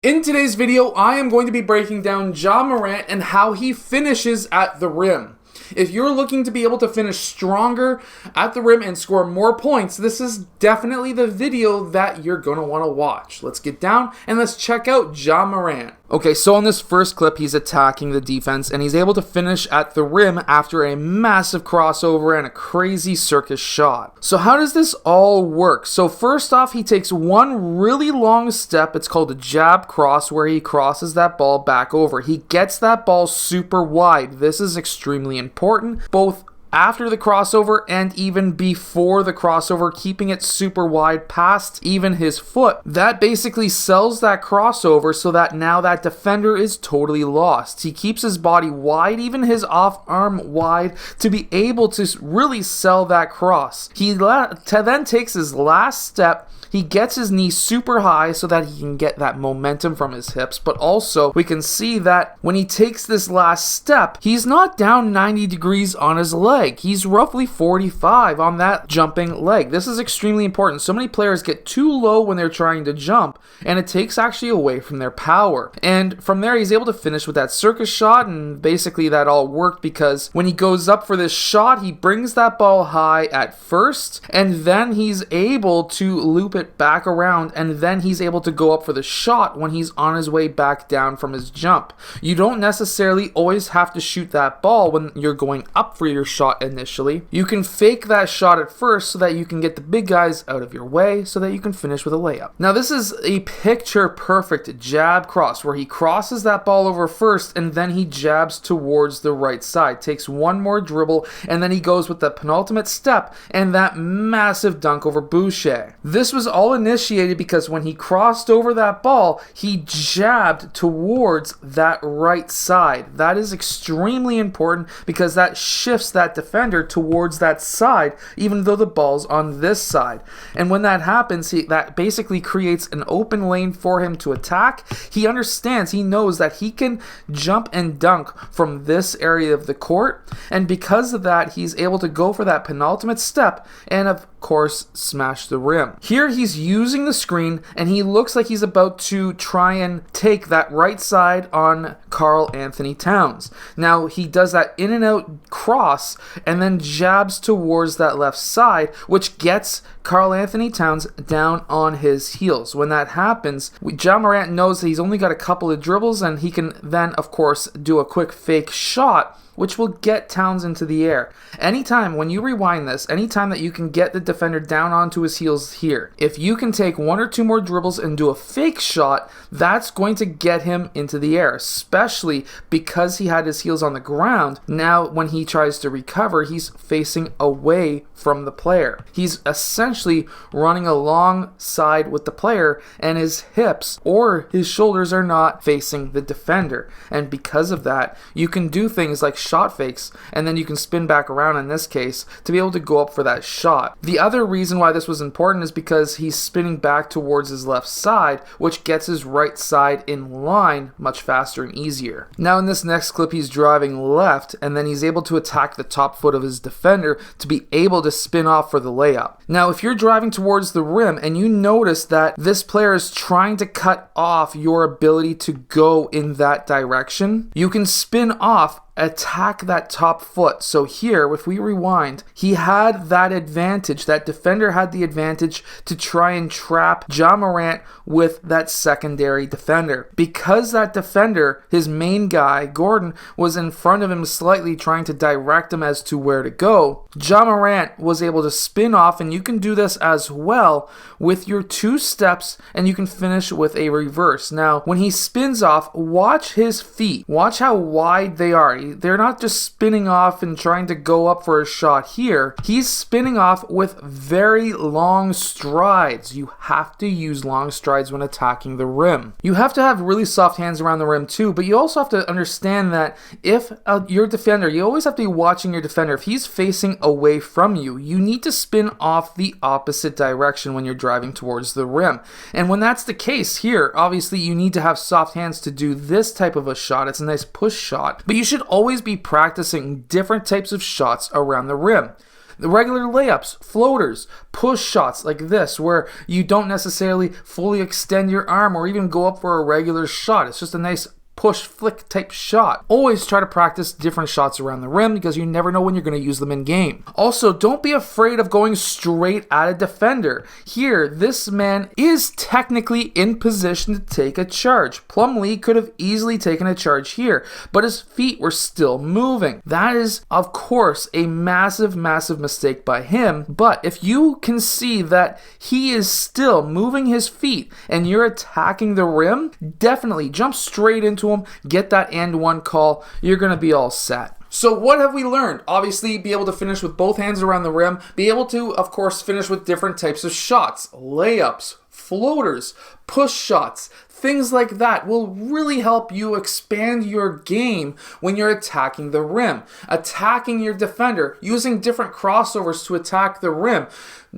In today's video, I am going to be breaking down Ja Morant and how he finishes at the rim. If you're looking to be able to finish stronger at the rim and score more points, this is definitely the video that you're going to want to watch. Let's get down and let's check out Ja Morant. Okay, so on this first clip, he's attacking the defense, and he's able to finish at the rim after a massive crossover and a crazy circus shot. So how does this all work? So first off, he takes one really long step. It's called a jab cross, where he crosses that ball back over. He gets that ball super wide. This is extremely important, both after the crossover and even before the crossover, keeping it super wide past even his foot. That basically sells that crossover so that now that defender is totally lost. He keeps his body wide, even his off arm wide, to be able to really sell that cross. He then takes his last step. He gets his knee super high so that he can get that momentum from his hips, but also we can see that when he takes this last step, he's not down 90 degrees on his leg. He's roughly 45 on that jumping leg. This is extremely important. So many players get too low when they're trying to jump, and it takes actually away from their power. And from there, he's able to finish with that circus shot, and basically that all worked because when he goes up for this shot, he brings that ball high at first, and then he's able to loop it back around, and then he's able to go up for the shot when he's on his way back down from his jump. You don't necessarily always have to shoot that ball when you're going up for your shot initially. You can fake that shot at first so that you can get the big guys out of your way so that you can finish with a layup. Now this is a picture perfect jab cross where he crosses that ball over first and then he jabs towards the right side, takes one more dribble, and then he goes with the penultimate step and that massive dunk over Boucher. This was all initiated because when he crossed over that ball, he jabbed towards that right side. That is extremely important because that shifts that defender towards that side, even though the ball's on this side. And when that happens, that basically creates an open lane for him to attack. He understands, he knows that he can jump and dunk from this area of the court, and because of that, he's able to go for that penultimate step and of course smash the rim. Here he's using the screen and he looks like he's about to try and take that right side on Karl Anthony Towns. Now he does that in and out cross and then jabs towards that left side, which gets Karl Anthony Towns down on his heels. When that happens, Ja Morant knows that he's only got a couple of dribbles and he can then of course do a quick fake shot, which will get Towns into the air. Anytime, when you rewind this, anytime that you can get the defender down onto his heels here, if you can take one or two more dribbles and do a fake shot, that's going to get him into the air, especially because he had his heels on the ground. Now, when he tries to recover, he's facing away from the player. He's essentially running alongside with the player, and his hips or his shoulders are not facing the defender. And because of that, you can do things like shot fakes, and then you can spin back around in this case to be able to go up for that shot. The other reason why this was important is because he's spinning back towards his left side, which gets his right side in line much faster and easier. Now in this next clip, he's driving left, and then he's able to attack the top foot of his defender to be able to spin off for the layup. Now if you're driving towards the rim and you notice that this player is trying to cut off your ability to go in that direction, you can spin off, attack that top foot. So here, if we rewind, he had that advantage. That defender had the advantage to try and trap Ja Morant with that secondary defender. Because that defender, his main guy, Gordon, was in front of him slightly trying to direct him as to where to go, Ja Morant was able to spin off, and you can do this as well with your two steps, and you can finish with a reverse. Now, when he spins off, watch his feet. Watch how wide they are. They're not just spinning off and trying to go up for a shot here. He's spinning off with very long strides. You have to use long strides when attacking the rim. You have to have really soft hands around the rim too, but you also have to understand that if your defender, you always have to be watching your defender. If he's facing away from you, you need to spin off the opposite direction when you're driving towards the rim. And when that's the case here, obviously you need to have soft hands to do this type of a shot. It's a nice push shot, but you should always be practicing different types of shots around the rim. The regular layups, floaters, push shots like this, where you don't necessarily fully extend your arm or even go up for a regular shot. It's just a nice push flick type shot. Always try to practice different shots around the rim because you never know when you're going to use them in game. Also, don't be afraid of going straight at a defender. Here, this man is technically in position to take a charge. Plumlee could have easily taken a charge here, but his feet were still moving. That is, of course, a massive mistake by him, but if you can see that he is still moving his feet and you're attacking the rim, definitely jump straight into him, get that and one call, you're going to be all set. So what have we learned? Obviously, be able to finish with both hands around the rim, be able to, of course, finish with different types of shots, layups, floaters, push shots, things like that will really help you expand your game when you're attacking the rim. Attacking your defender, using different crossovers to attack the rim.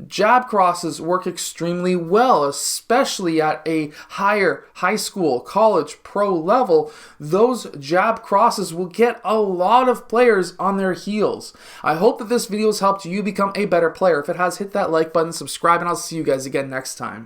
Jab crosses work extremely well, especially at a higher high school, college, pro level. Those jab crosses will get a lot of players on their heels. I hope that this video has helped you become a better player. If it has, hit that like button, subscribe, and I'll see you guys again next time.